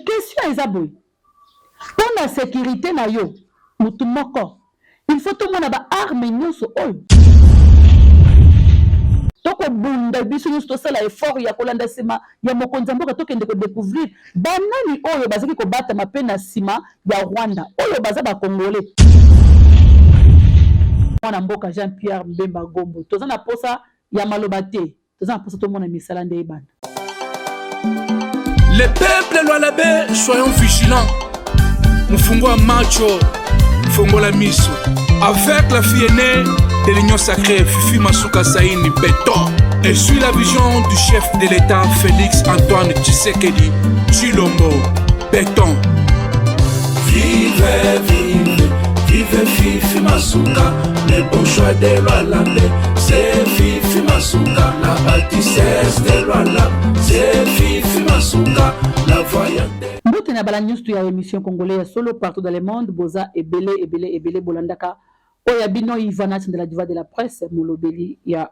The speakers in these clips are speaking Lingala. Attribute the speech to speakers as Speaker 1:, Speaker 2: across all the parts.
Speaker 1: question eza boye pour la sécurité na yo mutu moko il faut tout mona ba arme nyonso oyo toko bunda biso nyonso tosala effort ya kolanda nsima ya mokonzi mboka tokende kodécouvrir banani oyo bazaki kobatama mpe na nsima ya Rwanda oyo baza bakongole mwana mboka Jean-Pierre Mbemba Gombo toza na posa ya maloba te toza na posa tomona misala nde ebana.
Speaker 2: Les peuples Lualabé, soyons vigilants. Mufungwa macho, Fungola miso. Avec la fille aînée de l'Union sacrée, Fifi Masuka Saini Béton. Et suit la vision du chef de l'État, Félix Antoine Tshisekedi Tshilombo Béton.
Speaker 3: Vive, vive, vive Fifi Masuka, le bon choix de Lualabé. C'est Fifi Masuka, la bâtissesse de Lualabé. C'est Fifi Masuka, la voyante.
Speaker 1: Mbote na bala news ya émission congolaise solo partout dans le monde boza ebele bolandaka oya bino Ivana de la diva de la presse molobeli ya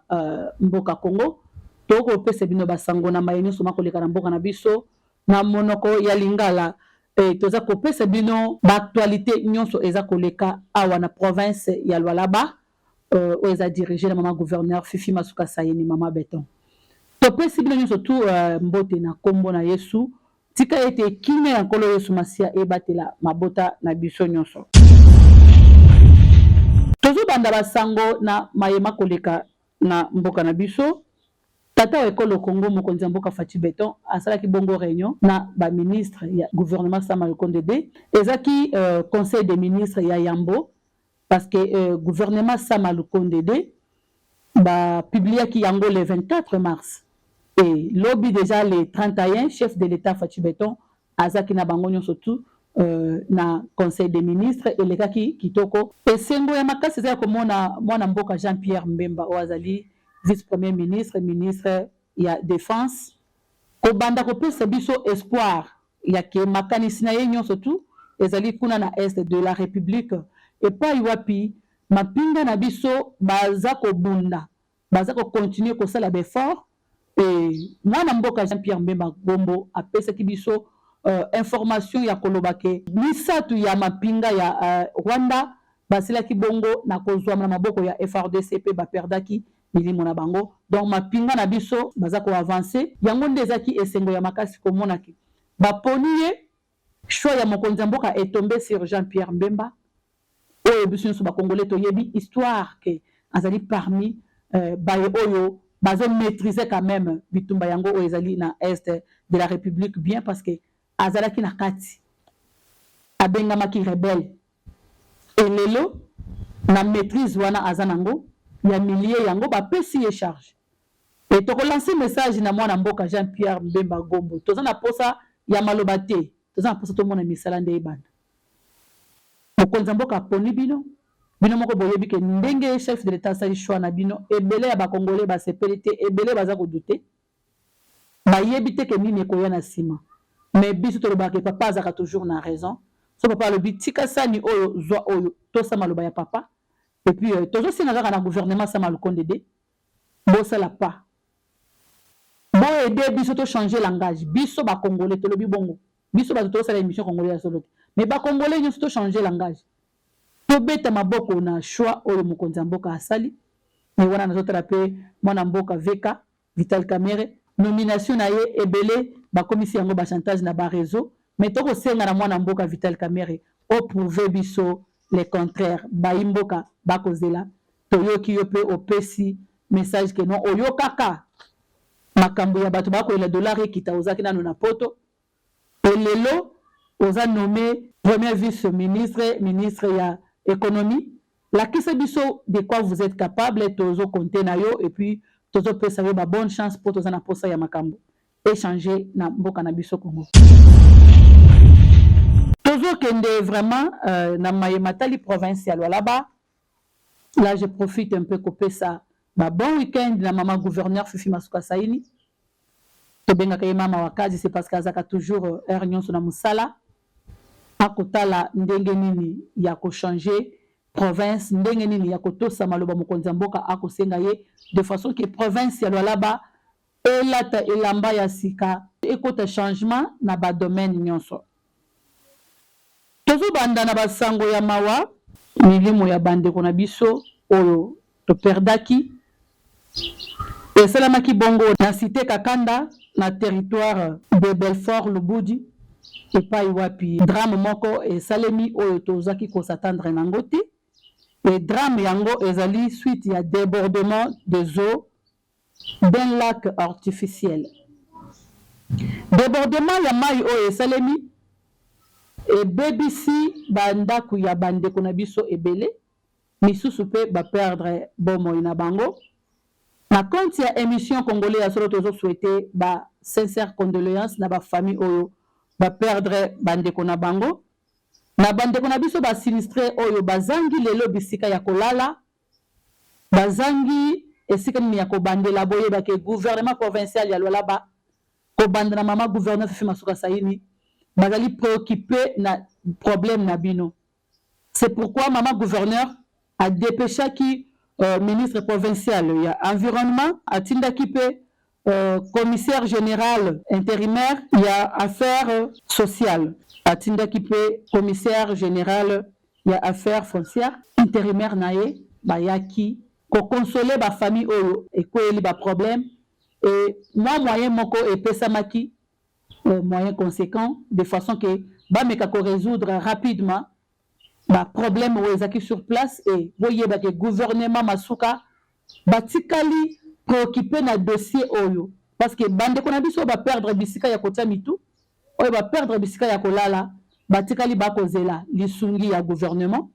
Speaker 1: mboka Congo toko pese bino basango na mayeno soma koleka na mboka na biso na monoko ya lingala toza ko pese bino ba actualité nyonso eza koleka awa na province ya Lualaba eza dirigé na mama gouverneur Fifi Masuka Saini mama Béton to pese bino nyonso tout mbote na kombo na Yesu tika ete kine ya nkolo Yesu Masia ebatela mabota na biso nyonso tozo banda basango na mayema koleka na mboka na biso tata wa ekolo Congo mokonzi mboka Fatou Béton asalaki bongo réunion na ba ministre ya gouvernement Sama Lukonde D ezaki conseil des ministres ya Yambo parce que gouvernement Sama Lukonde D ba publiaki yango le 24 mars. Et lobby déjà le 31 chef de l'État Fatou Béton azaki na bango nyonso tout na conseil des ministres et les kaki kitoko esengo ya makasi za komona mwana mboka Jean-Pierre Mbemba Oazali vice-premier ministre ministre ya défense ko banda ko pesa biso espoir ya ke makanisi na ye nyonso tout ezali kuna na est de la République et pas iwapi mapinga na biso baza ko bunda baza ko continuer ko sala effort. Et mwana mboka Jean-Pierre Mbemba Gombo apesaki biso information ya kolobake misatu ya mapinga ya Rwanda basilaki bongo na kozwa na maboko ya FRDC pe baperdaki milimo na bango donc mapinga na biso baza ko avancer yango ndezaki esengo ya makasi komonaki baponiye choix ya mokonzi mboka est tombé sur Jean-Pierre Mbemba oyo biso nyonso bakongolais toyebi histoire que azali parmi baye oyo bazo maîtriser quand même bitumba yango oezali na est de la République bien parce que azalaki na kati abengamaki rebelle et lelo na maîtrise wana azanango ya millier yango ba pesi ye charge et to lancer message na mwana mboka Jean-Pierre Mbemba Gombo toza na posa ya maloba te toza na posa to mona misala nde ebanda mokonzi mboka poni bino bino moko boyebi ke ndenge chef de l'état sali choix na bino ebele ya bakongolais basepeli te ebele baza kodute bayebi te ke nini ekoya na nsima mais biso tolobaka papa azaka toujours na raison so papa alobi tika sani oyo zwa oyo tosa maloba ya papa et puis tozosenga kaka na gouvernement Sama Lukonde D bosala pas boyede biso to changer langage biso bakongolais tolobi bongo biso bato tosala émission congolais ya solo te mais bakongolais nyonso to changer langage tobeta maboko na choix oyo mokonzi mboka asali ni wana nazotala pe mwana mboka Veka Vital Kamerhe nomination na ye ebele bakomisi yango ba chantage na ba réseau mais toko senga na mwana mboka Vital Kamerhe o prouver biso le contraire baimboka bakozela toyoki yo pe opesi message que non oyokaka makambo ya bato bakolela dollar ekita ozaki nano na poto elelo oza nommé premier vice-ministre ministre ya économie la kisa biso de quoi vous êtes capable tozo compter na yo et puis tozo pesa yo ba bonne chance pour toza na posa ya makambo échanger na mboka na biso Congo tozo kende vraiment na mayematali province ya Lualaba là je profite un peu kopesa ba bon week-end na mama gouverneur Fifi Masuka Saini to benga kay mama wakazi c'est parce qu'azaka toujours nyonso na musala akotala ndenge nini ya ko changer province ndenge nini ya kotosa maloba mokonzi mboka akosenga ye de façon que province ya Lualaba elata elamba ya sika ekota changement na ba domaine nyonso. Tozo banda na basango ya mawa milimo ya bandeko na biso oyo toperdaki esalamaki bongo na cité Kakanda na territoire de Belfort Lubudi epai wapi drame moko esalemi oyo tozaki kosatandre nango te. Et drame yango ezali suite ya débordement des eaux d'un lac artificiel. Débordement ya mai oyo esalemi ebebisi bandako ya bandeko na biso ebele misusu pe ba perdre bomoi na bango. Na compte ya émission congolais ya solo tozo souhaiter ba sincère condoléances na ba famille oyo ba perdre bandeko na bango. Na bandeko na biso ba sinistré oyo bazangi lelo bisika ya kolala, bazangi esika ni ya kobandela boye ba ke gouvernement provincial ya Lualaba ko bandana mama gouverneur Fifi Masuka Saini bazali préoccupé na problème na bino. C'est pourquoi maman gouverneur a dépêché qui ministre provincial il y a environnement a tindaki pe commissaire général intérimaire il y a affaires sociales a tindaki pe commissaire général il y a affaires foncières intérimaire nae bayaki ko consoler ba famille oyo et ko eli ba problème et moi moyen moko et pesamaki moyen conséquent de façon que ba meka ko résoudre rapidement ba problème oyo sur place et boyeba que gouvernement Masuka batikali préoccupé na dossier oyo parce que bande ko na biso ba perdre bisika ya kota mitu oyo ba perdre bisika ya kolala batikali ba kozela lisungi ya gouvernement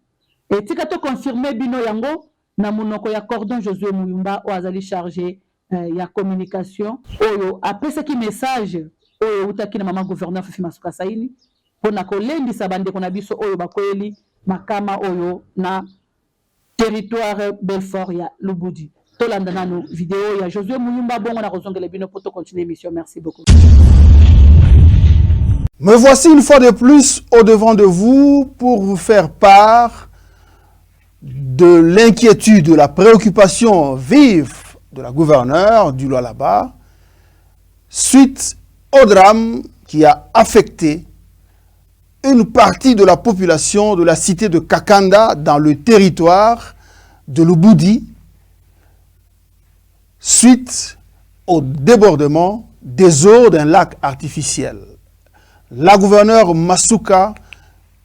Speaker 1: et tika to confirmer bino yango na monoko ya cordon Josué Muyumba o azali chargé ya communication oyo après ce qui message oyo utaki na mama gouverneur Fifi Masuka Saini pona kolendisa bande ko na biso oyo bakoeli makama oyo na territoire Belfort ya Lubudi. Tolanda nano vidéo ya Josué Muyumba bongo na kozongela bino pour continuer l'émission. Merci beaucoup.
Speaker 4: Me voici une fois de plus au devant de vous pour vous faire part de l'inquiétude, de la préoccupation vive de la gouverneure du Lualaba suite au drame qui a affecté une partie de la population de la cité de Kakanda dans le territoire de Lubudi suite au débordement des eaux d'un lac artificiel. La gouverneure Masuka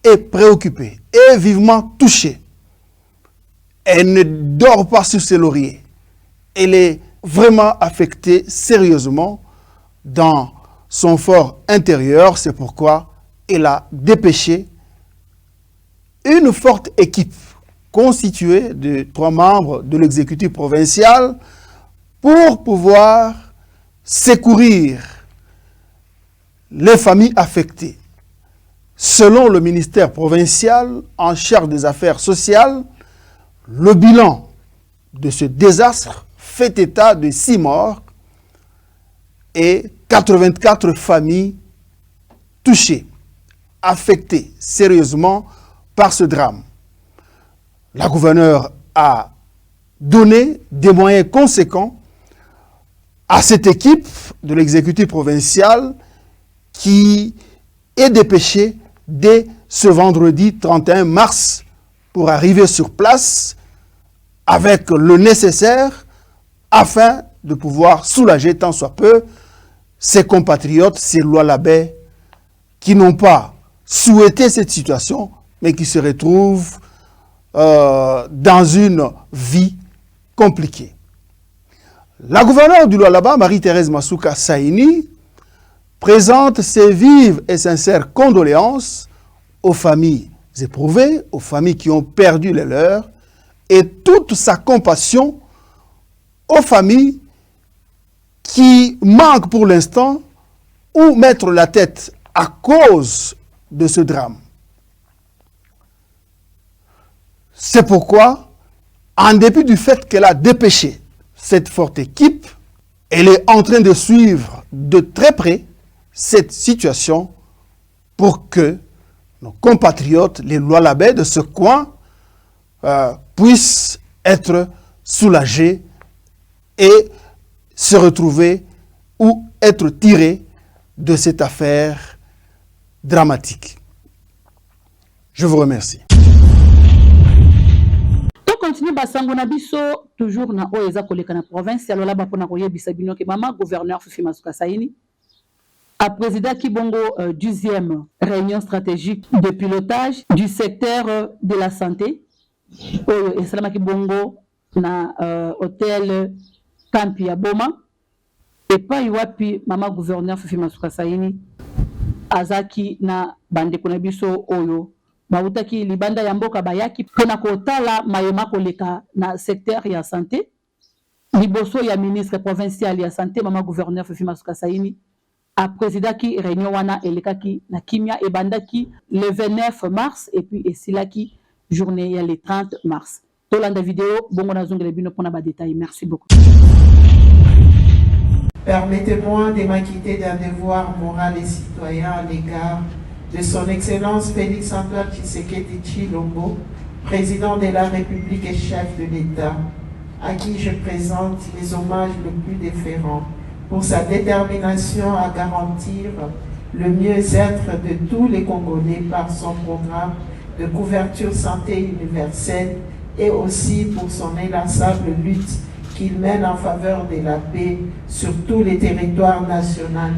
Speaker 4: est préoccupée et vivement touchée. Elle ne dort pas sur ses lauriers. Elle est vraiment affectée sérieusement dans son fort intérieur. C'est pourquoi elle a dépêché une forte équipe constituée de 3 membres de l'exécutif provincial pour pouvoir secourir les familles affectées. Selon le ministère provincial en charge des affaires sociales, le bilan de ce désastre fait état de 6 morts et 84 familles touchées, affectées sérieusement par ce drame. La gouverneure a donné des moyens conséquents à cette équipe de l'exécutif provincial qui est dépêchée dès ce vendredi 31 mars pour arriver sur place avec le nécessaire afin de pouvoir soulager tant soit peu ses compatriotes, ces Lualabais qui n'ont pas souhaité cette situation mais qui se retrouvent dans une vie compliquée. La gouverneure du Lualaba, Marie-Thérèse Masuka Saini, présente ses vives et sincères condoléances aux familles éprouvées, aux familles qui ont perdu les leurs, et toute sa compassion aux familles qui manquent pour l'instant où mettre la tête à cause de ce drame. C'est pourquoi, en dépit du fait qu'elle a dépêché cette forte équipe, elle est en train de suivre de très près cette situation pour que nos compatriotes, les Lualabais de ce coin, puissent être soulagés et se retrouver ou être tirés de cette affaire dramatique. Je vous remercie.
Speaker 1: Continue basango na biso toujours na oeza koleka na province ya lola bapona koyebisa bino ke mama gouverneur Fifi Masuka Saini a présidé Kibongo 10e réunion stratégique de pilotage du secteur de la santé oyo esalama Kibongo na hôtel Campi ya Boma et pas wapi mama gouverneur Fifi Masuka Saini azaki na bandeko na biso oyo bautaki libanda ya mboka bayaki pona kotala mayema koleka na secteur ya santé liboso ya ministre provincial ya santé mama gouverneur Fifi Masuka Saini a présidaki réunion wana elekaki na kimia e bandaki le 29 mars et puis esilaki journée ya le 30 mars. Tolanda vidéo bongo na zongele bino pona ba détail. Merci beaucoup.
Speaker 5: Permettez-moi de m'acquitter d'un devoir moral et citoyen à l'égard de son Excellence Félix-Antoine Tshisekedi Tshilombo, président de la République et chef de l'État, à qui je présente les hommages les plus déférents pour sa détermination à garantir le mieux-être de tous les Congolais par son programme de couverture santé universelle et aussi pour son inlassable lutte qu'il mène en faveur de la paix sur tous les territoires nationaux.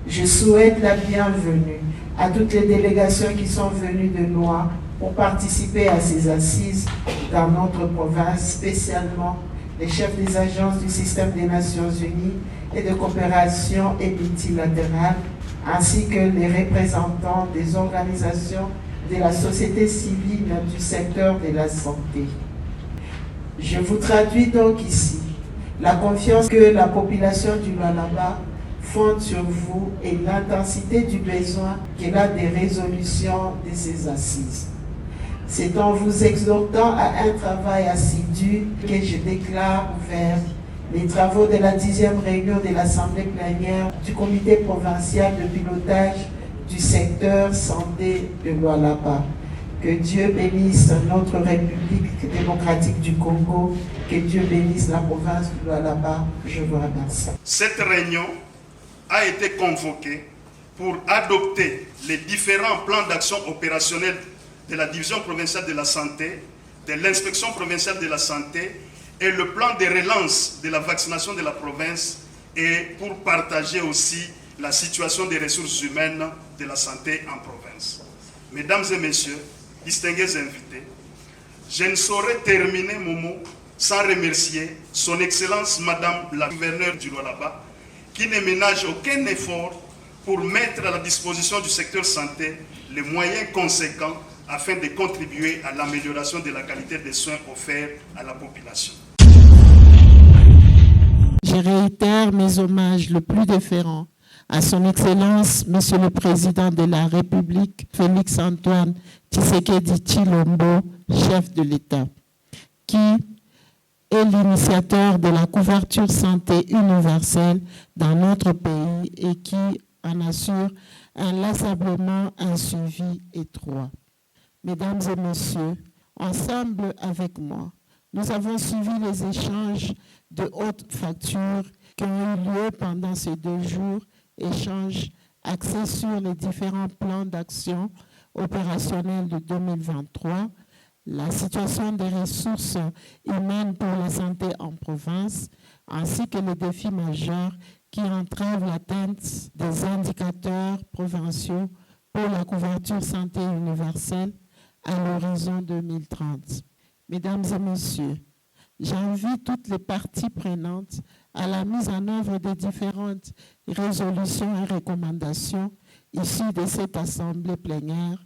Speaker 5: Je souhaite la bienvenue à toutes les délégations qui sont venues de loin pour participer à ces assises dans notre province, spécialement les chefs des agences du système des Nations Unies et de coopération et multilatérale, ainsi que les représentants des organisations de la société civile du secteur de la santé. Je vous traduis donc ici la confiance que la population du Lualaba fonde sur vous et l'intensité du besoin qu'elle a des résolutions de ces assises. C'est en vous exhortant à un travail assidu que je déclare ouvert les travaux de la 10e réunion de l'Assemblée plénière du comité provincial de pilotage du secteur santé de Lualaba. Que Dieu bénisse notre République démocratique du Congo, que Dieu bénisse la province de Lualaba. Je vous remercie.
Speaker 6: Cette réunion a été convoquée pour adopter les différents plans d'action opérationnels de la division provinciale de la santé, de l'inspection provinciale de la santé et le plan de relance de la vaccination de la province et pour partager aussi la situation des ressources humaines de la santé en province. Mesdames et messieurs, distingués invités, je ne saurais terminer mon mot sans remercier son Excellence Madame la gouverneure du Lualaba, qui ne ménage aucun effort pour mettre à la disposition du secteur santé les moyens conséquents afin de contribuer à l'amélioration de la qualité des soins offerts à la population.
Speaker 7: Je réitère mes hommages le plus déférents à son Excellence, Monsieur le Président de la République, Félix-Antoine Tshisekedi Tshilombo, chef de l'État, qui est l'initiateur de la couverture santé universelle dans notre pays et qui en assure inlassablement un suivi étroit. Mesdames et messieurs, ensemble avec moi, nous avons suivi les échanges de haute facture qui ont eu lieu pendant ces 2 jours, échanges axés sur les différents plans d'action opérationnels de 2023, la situation des ressources humaines pour la santé en province, ainsi que les défis majeurs qui entravent l'atteinte des indicateurs provinciaux pour la couverture santé universelle à l'horizon 2030. Mesdames et messieurs, j'invite toutes les parties prenantes à la mise en œuvre des différentes résolutions et recommandations issues de cette assemblée plénière,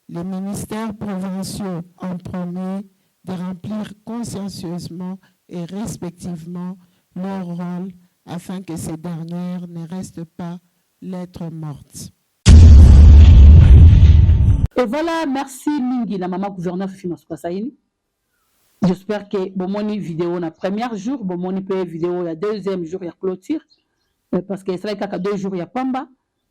Speaker 7: les ministères provinciaux en premier de remplir consciencieusement et respectivement leur rôle afin que ces dernières ne restent pas lettres mortes.
Speaker 1: Et voilà, merci Mingi, la maman gouverneur Fifi Masuka Saini. J'espère que bomoni vidéo na premier jour, bomoni peut vidéo la 2e jour ya clôture, parce que c'est là 2 jours ya pamba.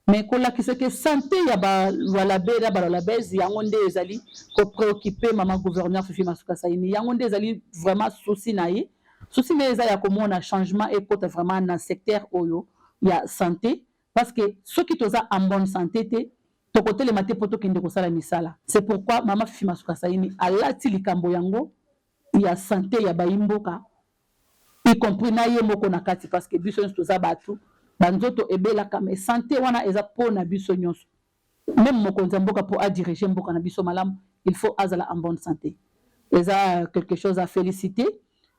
Speaker 1: Mais kola ki seke santé ya ba Lualaba na ba Lualaba yango nde ezali ko préoccuper maman gouverneur Fifi Masuka Saini. Yango nde ezali vraiment souci na ye. Souci na eza ya komona changement et kota vraiment na secteur oyo ya santé parce que ceux qui sont en bonne santé to côté les maté poto kende ko sala misala. C'est pourquoi Mama Fifi Masuka Saini a lati likambo yango ya santé ya baimboka, y compris na ye moko na kati, parce que biso to za batu banzoto ebela kame santé wana eza pona biso nyonso. Même mokonzi mboka pour a diriger mboka na biso malam, il faut azala en bonne santé. Eza quelque chose à féliciter.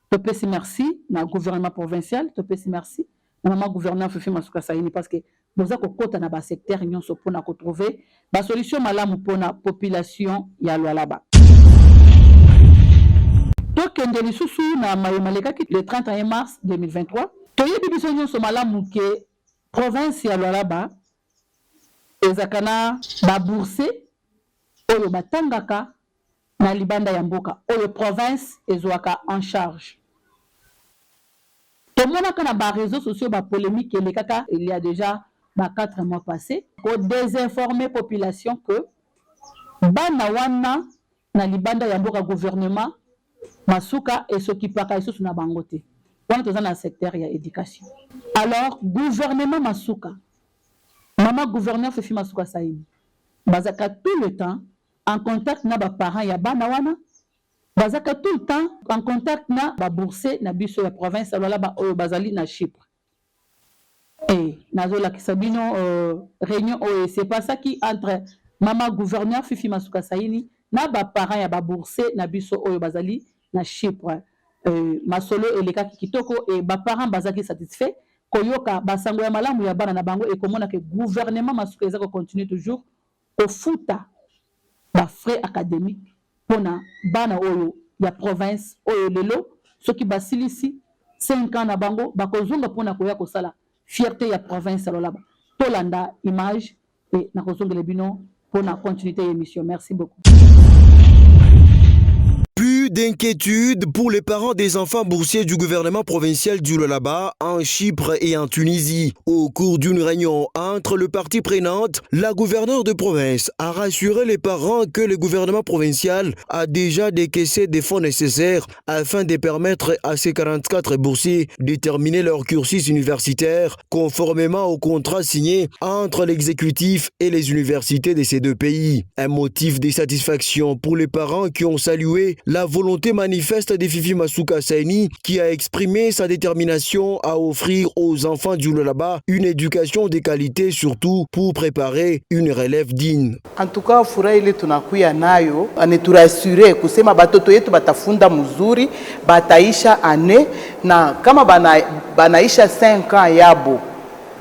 Speaker 1: Topesi merci na gouvernement provincial, topesi merci na Mama gouverneur Fifi Masuka Saini, parce que nous avons kota na ba secteur nyonso pona ko trouver ba solution malamu pona population ya Lualaba. Tokende lisusu na mayomaleka le 31 mars 2023 toyebi biso nyonso malamu ke province ya Lualaba ezakana ba bourse oyo batangaka na libanda ya mboka oyo province ezwaka en charge. Tout le monde a des réseaux sociaux, des polémiques, il y a déjà 4 mois passés, pour désinformer la population que bana wana na libanda ya mboka gouvernement Masuka et ce qui paka iso na bangote. On est dans le secteur ya éducation. Alors gouvernement Masuka, Mama gouverneur Fifi Masuka Saini, bazaka tout le temps en contact na ba parents ya bana wana. Bazaka tout le temps en contact na ba bourse na biso la province alors ba oyo bazali na Chypre. Et nazola kisabino réunion c'est pas ça qui entre Mama gouverneur Fifi Masuka Saini na ba parents ya ba bourse na biso oyo bazali na Chypre. Masolo eleka kitoko et ba parents bazaki satisfait koyoka basango ya malamu ya bana na bango et komona que gouvernement Masuka ezako continue toujours au futa ba frais académiques pona bana oyo ya province oyo lelo soki basilisi 5 ans na bango bakozonga pona koya kosala fierté ya province lolaba tolanda image et na kozongela bino pona continuité émission. Merci beaucoup.
Speaker 8: Plus d'inquiétude pour les parents des enfants boursiers du gouvernement provincial du Lualaba en Chypre et en Tunisie. Au cours d'une réunion entre le parti prenante, la gouverneure de province a rassuré les parents que le gouvernement provincial a déjà décaissé des fonds nécessaires afin de permettre à ces 44 boursiers de terminer leur cursus universitaire conformément au contrat signé entre l'exécutif et les universités de ces deux pays. Un motif de satisfaction pour les parents qui ont salué la volonté manifeste de Fifi Masuka Saini qui a exprimé sa détermination à offrir aux enfants du Lualaba une éducation de qualité, surtout pour préparer une relève digne.
Speaker 9: En tout cas, furaha ile tunakuya nayo aneturasure kusema batoto yetu batafunda mzuri bataisha ane na kama banaisha 5 ans yabo.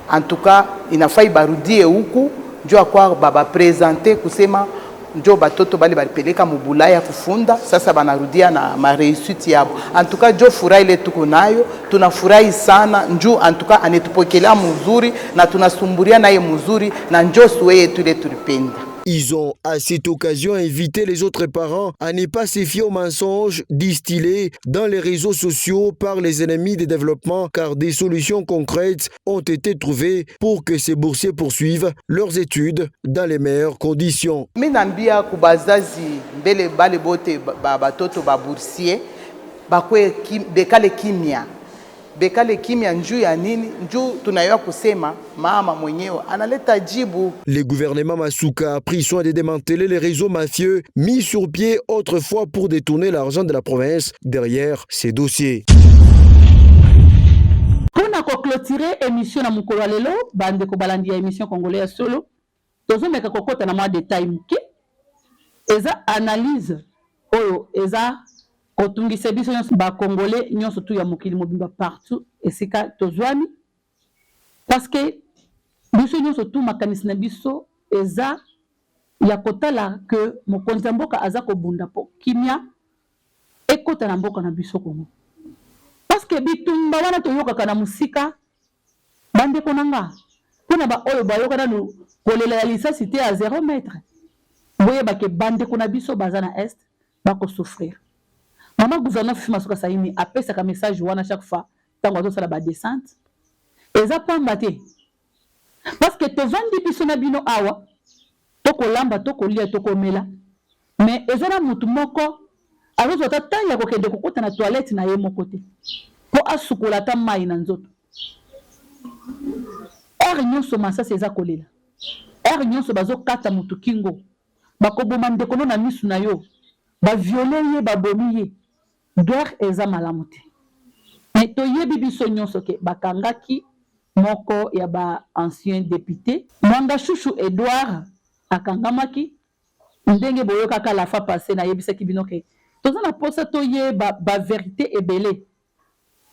Speaker 9: En tout cas, inafai barudie huku njoo kwa baba presenter kusema njo batoto bali balipeleka mubulaya kufunda sasa banarudia na mareusite yabo. Antuka jo furahi ile tuko nayo, tunafurahi sana nju antuka anetupokelea mzuri na tunasumburia naye mzuri na njo suwe yetu ile tulipenda.
Speaker 8: Ils ont à cette occasion invité les autres parents à ne pas se fier aux mensonges distillés dans les réseaux sociaux par les ennemis du développement car des solutions concrètes ont été trouvées pour que ces boursiers poursuivent leurs études dans les meilleures conditions.
Speaker 9: Minambia kubazazi mbele bale bote batoto ba boursier bakwe bekale kimya. Bekale kimya njuu ya nini? Njuu tunayua kusema mama mwenyewe analeta jibu.
Speaker 8: Le gouvernement Masuka a pris soin de démanteler les réseaux mafieux mis sur pied autrefois pour détourner l'argent de la province derrière ces dossiers.
Speaker 1: Pour clôturer émission na mukolo lelo bande ko balandi émission congolais solo tozo meka kokota na mwa détail muke eza analyse oyo eza kotungisa biso nyonso ba congolais nyonso tu ya mokili mobimba partout esika tozwani parce que biso nyonso tu makanisi na biso eza ya kotala que mokonzi mboka aza kobunda po kimia ekota na mboka na biso Kongo parce que bitumba wana toyoka na musika bande konanga pona ba oyo bayoka na kolela ya lisasi te à 0 mètre boye ba ke bande kona biso bazana est ba ko souffrir. Mama gouverneur Fifi Masuka Saini appelle un message wana chaque fois tango azo sala ba descente eza pamba te parce que to vandi biso na bino awa to kolamba to kolia to komela mais ezana mutu moko azo tata ya kokende kokota na toilette na ye moko te po asukola ta mai na nzoto ere nyonso masasi eza kolela ere nyonso bazokata motu kingo bakoboma ndeko no na misu na yo baviole ye babomi ye guerre eza malamu te me toyebi biso nyonso ke bakangaki moko ya ba-ancien député Mwanga Chouchou Edouard akangamaki ndenge boyokaka la fois passé nayebisaki bino ke toza na posa toyeba bavérité ebele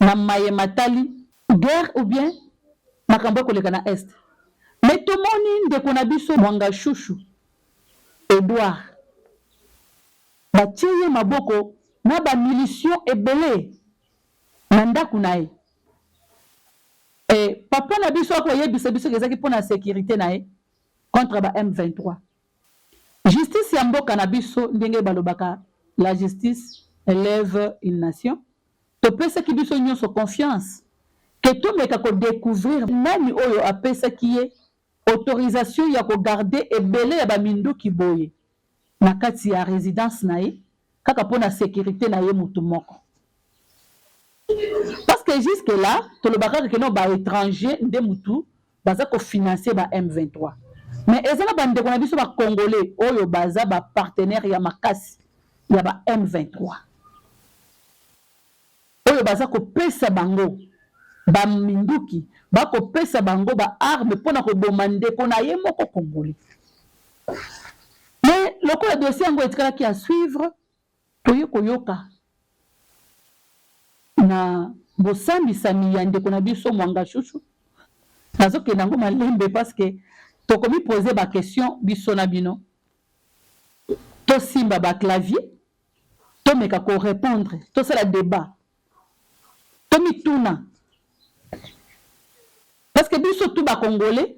Speaker 1: na maye matali guerre ou bien makambo ekoleka na est me tomoni ndeko na biso Mwanga Chouchou Edouard batie ye maboko na bamilitio ebele na ndako na ye papa na biso akoyebisa biso ezaki mpo na sécurité na ye contre ba M23 justice ya mboka na biso ndenge balobaka la justice élève une nation topesaki biso nyonso confiance ke tomeka kodécouvrir nani oyo apesaki ye autorisation ya kogarde ebele ya baminduki boye na kati ya résidence na ye kaka mpo na sécurité na ye mutu moko. Parce que jusque là tolobaka ke no ba étranger nde mutu baza ko financer ba M23 mais ezala bandeko na biso ba congolais oyo baza ba partenaire ya makasi ya ba M23 oyo baza ko pesa bango ba minduki ba ko pesa bango ba arme pona ko boma ndeko na ye moko congolais. Mais le dossier yango etikala à suivre toye koyoka na bosambisami ya ndeko na biso Mwanga Chouchou nazokende yango malembe parce que tokomi poser ba question biso na bino tosimba ba clavier tomeka ko répondre tosala débat tomituna parce que biso tout ba congolais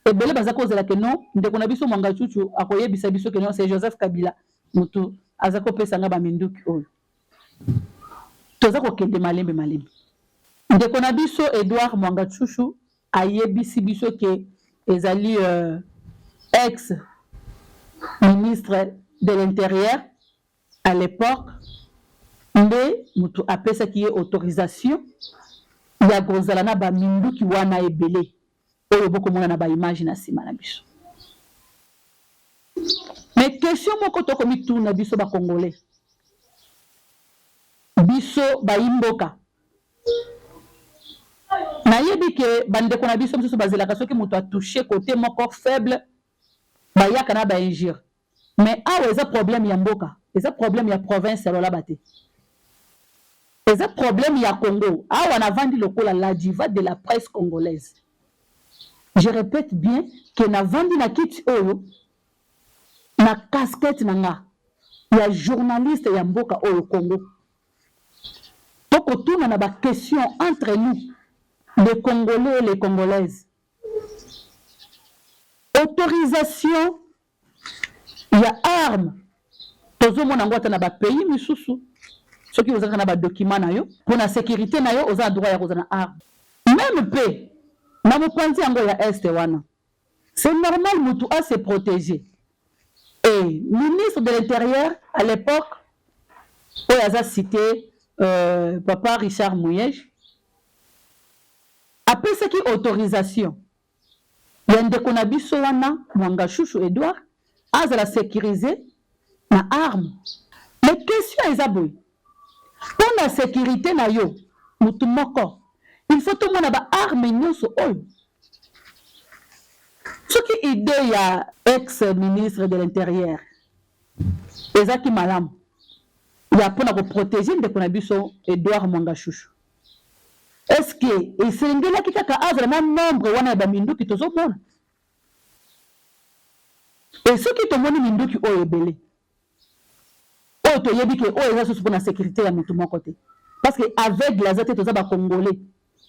Speaker 1: ebele baza kozela ke non ndeko na biso Mwanga Chouchou akoyebisa biso ke non c'est Joseph Kabila mutu aza kopesa nga ba minduki oyo toza kokende malembe ndeko na biso Edouard Mwanga Chouchou ayebisi biso ke ezali ex ministre de l'intérieur à l'époque nde mutu apesaki ye autorisation ya kozala na ba minduki wana ebele oyo bokomona na ba image na sima na biso. Mais question moko tokomi tuna biso ba congolais biso ba imboka nayebi ke bandeko na biso mosusu bazelaka soki moto atouché côté moko faible bayaka na ba injure mais awa eza problème ya mboka eza problème ya province ya lola bate eza problème ya Congo awa navandi lokola la diva de la presse congolaise. Je répète bien que navandi na kiti oyo na casquette nanga ya journaliste ya mboka oyo Congo toko tuna na ba question entre nous les Congolais et les Congolaises. Autorisation ya arme tozo mona ngota na ba pays misusu soki ozaka na ba document na yo pour na sécurité na yo oza droit ya kozana arme même pe na mopanzi yango ya est wana c'est normal mutu à se protéger. Et ministre de l'Intérieur à l'époque oyo aza cité papa Richard Mouyej apesaki autorisation ya ndeko na biso wana Mwanga Chouchou Edouard azala sécuriser na arme. Mais question eza boy pour la sécurité na yo mutu moko il faut tout mona ba arme nyonso oyo soki idée ya ex-ministre de l'Intérieur ezaki malamu ya pona ko protéger ndeko na biso Edouard Mwanga Chouchou. Est-ce que esengelaki kaka azala na nombre wana ya baminduki tozomona et soki tomoni minduki oyo ebele oyo toyebi ke oyo eza susu mpona sécurité ya mutu moko te parce que avec la zate toza bacongolais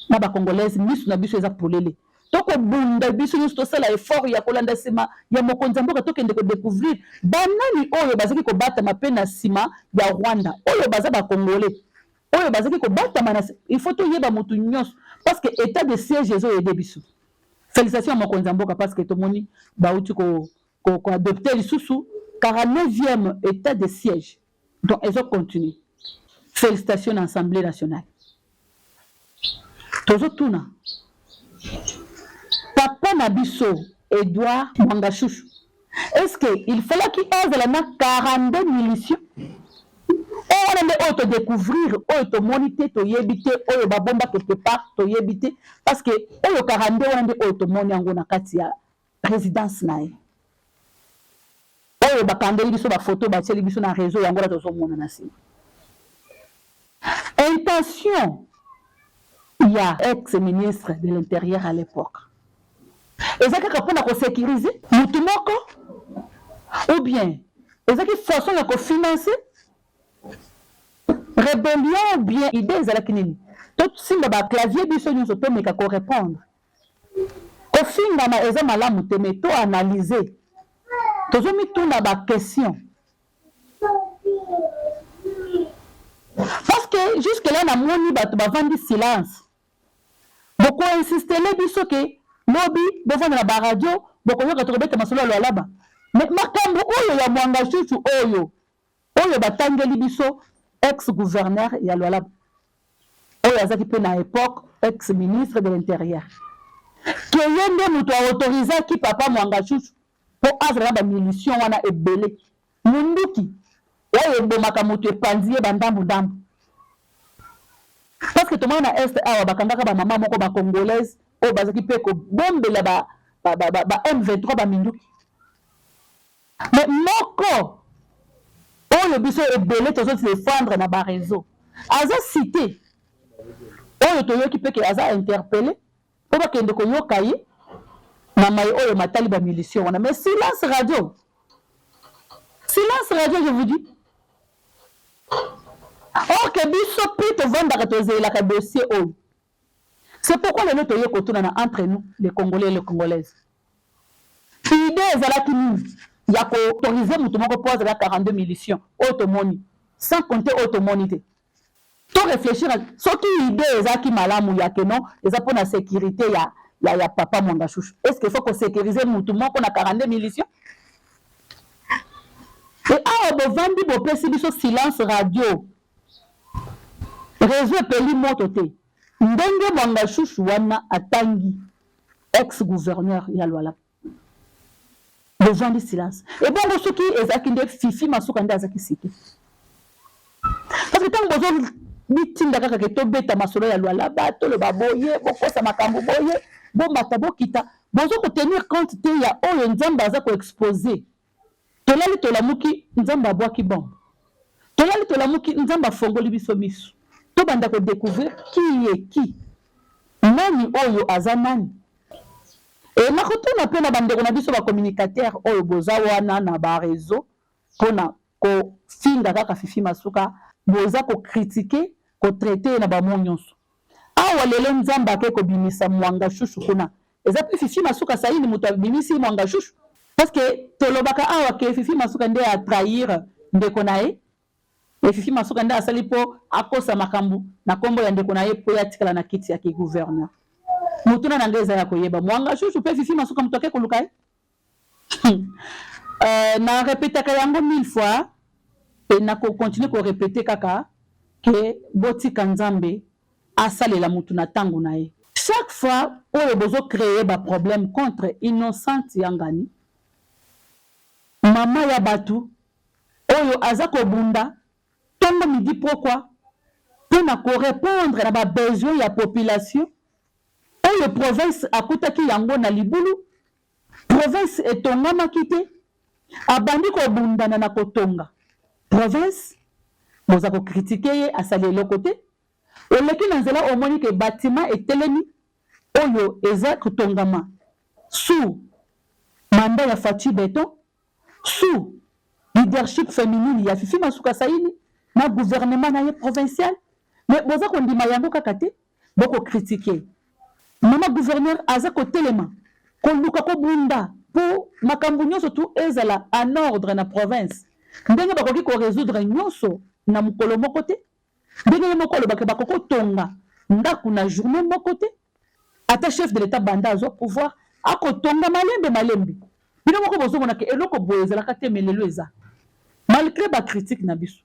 Speaker 1: na bacongolaise misu na biso eza polele tokobunda biso nyonso tosala effort ya kolanda nsima ya mokonzi ya mboka tokende kodécouvrir banani oyo bazaki kobatama mpe na nsima ya Rwanda oyo baza bacongolais oyo bazaki kobatama na il faut toyeba mutu nyonso parce que état de siège ezoyede biso. Félicitations à mokonzi ya mboka parce que tomoni bauti koadopte lisusu 49e état de siège donc ezo continue. Félicitations à l'Assemblée nationale. Tozotuna papa Nabiso Edouard Mwangachouchou, est-ce qu'il fallait qu'il ait 42 miliciens? On a auto découvrir, auto moniter, to yébité, auto babomba quelque part, to yébité, parce que auto 42 on a auto moniango na katia résidence nae. Auto bakande biso ba photo ba teli biso na réseau yango la tozo mona na sima. Intention, il y a ex-ministre de l'Intérieur à l'époque. Et ça pour sécuriser, Moutoumoko, ou bien, et ça qui façon de financer, rébellion ou bien idée, ça qui n'est tout si le clavier du son nous auto mais qu'à répondre. Au fin de ma examen là, Moutémeto analyser, tout ça mis tout dans la question. Parce que jusque-là, on a moni battu silence. Beaucoup insisté, les biso que lobby, devant la radio, beaucoup de retrouver que ma solo là-bas. Mais makambo oyo ya Mwangachouchou oyo batangeli biso ex-gouverneur ya Lualaba. Oyo azaki pe na époque ex-ministre de l'Intérieur. Que yende mutu a autorisé ki papa Mwangachouchou pour azra ba milition wana ebele. Munduki oyo bomaka mutu epanzie bandambu ndambu. Parce que tout le monde a est awa bakangaka ba maman moko ba congolaise o bazaki pe ko bombela ba M23 ba minduki. Mais moko oyo biso ebele tozo se défendre na ba réseau. Aza cité oyo toyoki pe ke aza interpellé po ba kende ko yokaye na mai oyo matali ba milition wana. Mais silence radio. Silence radio je vous dis. Or que biso plutôt vendre la dossier haut. C'est pourquoi les notes entre nous, les Congolais et les Congolaises. L'idée est là qu'il y a autorisé mon pose à 42 miliciens, automoni, sans compter automonité. Tout réfléchir à ce qui l'idée est là qui malam ou ya que non, les pour la sécurité, il y a papa Mwangachouchou. Est-ce qu'il faut qu'on sécurise mon qu'on a 42 miliciens? Et à Obovandi, vous pouvez silence radio. Réseau peli mototé. Ndenge Mwangachouchou wana atangi ex-gouverneur ya Lualaba. Besoin de silence. Et bon, ceux qui ezakinde fifi masuka nda azaki siki. Parce que tant besoin bitinda kaka ke tobeta masolo ya Lualaba, to le baboye, bokosa makambo boye, bon matabo kita. Besoin ko tenir compte te ya oyo nzamba aza ko exposer. Tolali tolamuki nzamba boaki bon. Tolali tolamuki nzamba fongoli biso miso. To banda ko découvrir qui est qui. Nani oyo azanani. Et na kotuna pe na bande na biso ba communicateur oyo boza wana na ba réseau pona ko finga kaka fifi masuka boza ko critiquer ko traiter na ba monyonso. Awa lele nzamba ke ko bimisa Mwangachouchou kuna. Eza pe fifi masuka saini mutu bimisi Mwangachouchou. Parce que tolobaka awa ke fifi masuka nde a trahir ndeko nae. Et fifi masuka nde asali po akosa makambu na kombo ya ndeko nae po yatikala na kiti ya ki gouverneur. Mutuna na ngeza ya koyeba Mwangachouchou pe fifi masuka mutoke kolukai. Na répéter yango 1000 fois et na ko continuer ko répéter kaka que boti kanzambe asalela mutuna tangu nae. Chaque fois oyo bozo créer ba problème contre innocente yangani. Mama ya batu oyo azako bunda tongo midi pourquoi pour na ko répondre na ba besoin ya population oyo province akutaki yango na libulu province etongama kite abandi ko bunda na kotonga province boza ko critiquer ye asali le côté oleki na nzela omoni ke bâtiment etelemi oyo eza kotongama sous mandat ya Fatou Beton sous leadership féminine ya Fifi Masuka Saini na gouvernement na provincial mais boza ko ndima yango kakate boko critiquer mama gouverneur aza ko telema ko luka ko bunda pour makambu nyonso tout ezala en ordre na province ndenge bakoki ko résoudre nyonso na mukolo moko te ndenge moko lobaka bakoko tonga ndaku na journée moko te ata chef de l'état banda azo pouvoir akotonga malembe bino moko bozomona ke eloko boyezala ka temelelo eza malgré ba critique na biso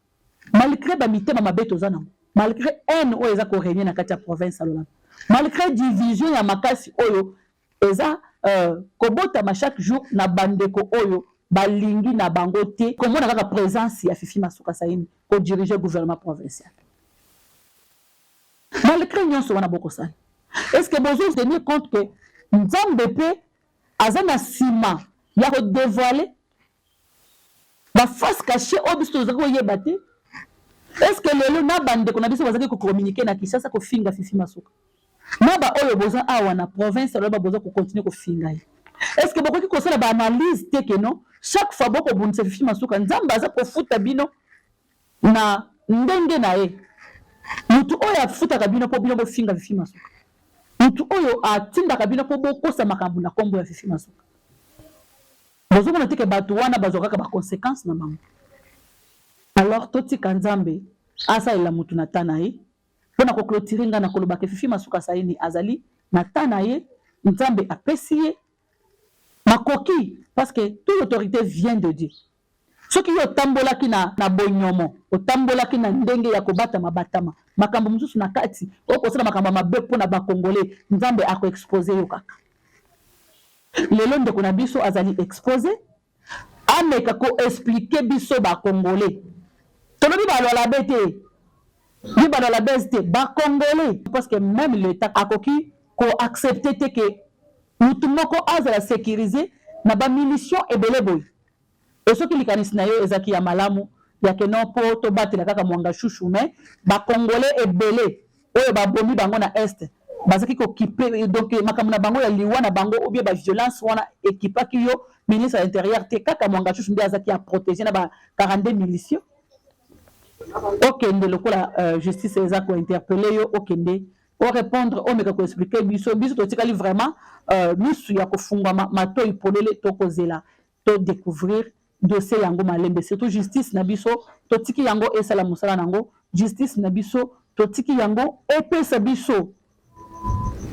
Speaker 1: malgré ba mitema mabeto za nango malgré haine oyo eza ko régner na kati ya province alona malgré division ya makasi oyo eza kobotama chaque jour na bandeko oyo balingi na bango te komona kaka présence ya Fifi Masuka Saini ko diriger gouvernement provincial. Malgré nyonso wana bokosala, est-ce que besoin de tenir compte que Nzambe pe azana sima ya ko dévoiler ba face cachée au biso zako yeba te? Est-ce que lelo na bandeko na biso bazaki ko communiquer na Kinshasa ko finga Fifi Masuka? Na ba oyo besoin awa na province alors ba besoin ko continuer ko finga. Est-ce que beaucoup qui console ba analyse te que non? Chaque fois boko bunisa Fifi Masuka Nzambe aza ko futa bino na ndenge na ye. Mutu oyo afuta kabino po bino bofinga Fifi Masuka. Mutu oyo atinda kabino po bokosa makambo na kombo ya Fifi Masuka. Bozo mona teke batu wana bazokaka ba conséquences na bango. Alors toti Nzambe asa ela mutu na tana ye. Pona ko clôturer nga na koloba ke Fifi Masuka Saini azali na tana ye, Nzambe apesi ye makoki parce que toute autorité vient de Dieu. Ce qui yo tambola ki na bonyomo, o tambola ki na ndenge ya kobata mabatama, makambo mususu na kati, o kosala makambo mabe pona ba Congolais, Nzambe ako exposer yo kaka. Lelo ndeko na biso azali exposer, ameka ko expliquer biso ba Congolais. Tolobi ba lola bete. Ni ba lola bete ba Congolais parce que même l'État akoki ko accepter te que mutu moko azala sécuriser na ba munition ebele boy. Et ce qui likanisi na yo ezaki ya malamu ya ke non po to batela kaka mwanga chouchou mais ba Congolais ebele oyo ba bomi bango na est bazaki ko kipe donc makambo na bango ya liwa na bango ou bien ba violence wana équipa ki yo ministre de l'intérieur te kaka mwanga chouchou ndi azaki ya protéger na ba 42 miliciens. Okende lokola justice eza ko interpeller yo okende o répondre o meka ko expliquer biso to tikali vraiment misu ya ko fungwa mato ipolele to kozela to découvrir dossier yango malembe surtout justice na biso to tiki yango esala musala nango justice na biso to tiki yango epesa biso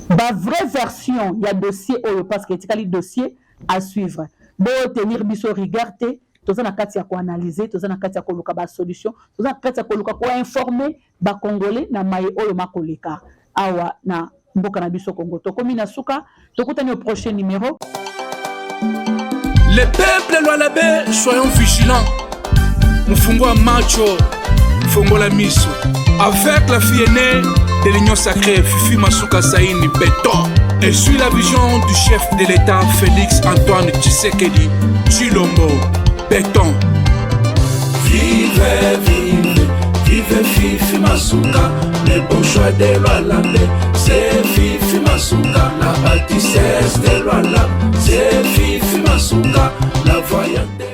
Speaker 1: ba vraie version ya dossier oyo parce que tikali dossier à suivre bo tenir biso regarder toza na kati ya ko analyser toza na kati ya ko luka ba solution toza na kati ya ko luka ko informer ba Congolais na maye oyo makoleka awa na mboka na biso Congo to komi na suka to kutani au prochain numéro.
Speaker 2: Les peuples Lualabé, soyons vigilants. Mufungwa macho, Fongola miso. Avec la fille aînée de l'Union sacrée, Fifi Masuka Saini Béton. Et suit la vision du chef de l'État, Félix Antoine Tshisekedi Tshilombo Béton.
Speaker 3: Vive, vive, vive Fifi Masuka. Le bon choix de Lualabé, c'est Fifi Masuka. La bâtissesse de Lualabé, c'est Fifi Masuka. La voyante